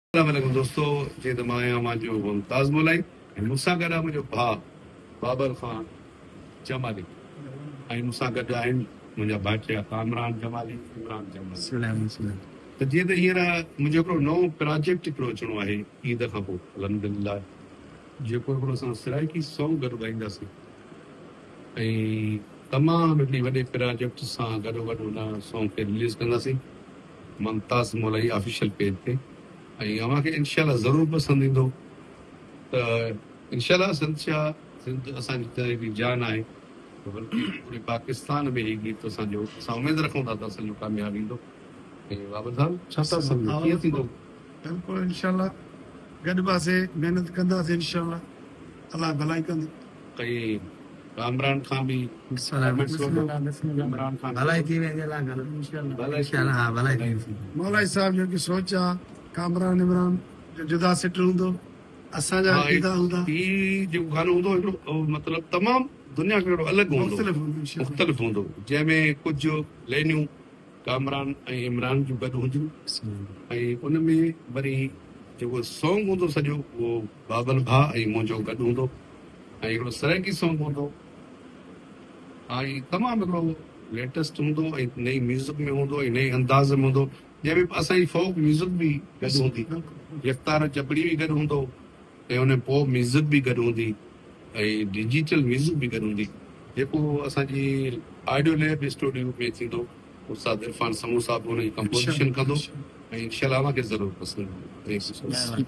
अलॻि दोस्तो जीअं त मां आहियां मुंहिंजो मुमताज़ मोलाई ऐं मूंसां गॾु आहे मुंहिंजो भाउ बाबर ख़ान जमाली ऐं मूंसां गॾु आहिनि मुंहिंजा भाइटिया कामरान जमाली इमरान जमाली। त जीअं त हींअर मुंहिंजो हिकिड़ो नओं प्रोजेक्ट हिकिड़ो अचिणो आहे ईद खां पोइ अलहमदिल्ला जेको हिकिड़ो असां सिराइकी सॉन्ग गॾु ॻाईंदासीं ऐं तमामु हिकिड़ी वॾे प्रोजेक्ट सां गॾोगॾु हुन सॉन्ग खे रिलीज़ कंदासीं मुमताज़ मोलाई ऑफिशियल पेज ते। ऐं अव्हांखे इनशाला ज़रूरु पसंदि ईंदो त इनशाला सिंध असांजी तरह बि जान आहे बल्कि पूरे पाकिस्तान में ही गीत असांजो असां उमेदु रखूं था त असांजो कामयाबु ईंदो। ऐं बाबर साहब छा था सम्झो कीअं थींदो? बिल्कुलु इनशाला गॾु पासे महिनत कंदासीं इनशाला अलाह भलाई कंदो। कई कामरान खां बि इमरान खान भलाई थी वेंदी अलाह करे इंशाल्लाह। हा भलाई थी वेंदी। मौलाई साहब जो की सोच आहे कामरान इमरान जो जुदा सेट हूंदो असांजा जुदा हूंदा ही जेको गानो हूंदो हिकिड़ो मतिलबु तमामु दुनिया खां हिकिड़ो अलॻि हूंदो मुख़्तलिफ़ हूंदो जंहिंमें कुझु लाइनियूं कामरान ऐं इमरान जूं गॾु हुजनि ऐं उन में वरी जेको सॉन्ग हूंदो सॼो उहो बाबर भाउ ऐं मुंहिंजो गॾु हूंदो ऐं हिकिड़ो सराइकी सॉन्ग हूंदो ऐं तमामु हिकिड़ो लेटेस्ट हूंदो ऐं नई म्यूज़िक में हूंदो ऐं नई अंदाज़ में हूंदो जंहिंमें असांजी फोक म्यूज़िक बि गॾु हूंदी गिरफ़्तार जबड़ी बि गॾु हूंदो ऐं हुन पॉप म्यूज़िक बि गॾु हूंदी ऐं डिजिटल म्यूज़िक बि गॾु हूंदी जेको असांजी ऑडियो लैब स्टूडियो में थींदो उस्ताद इरफान समूह साहब हुनजी कंपोज़िशन कंदो ऐं इनशाला खे ज़रूरु पसंदि।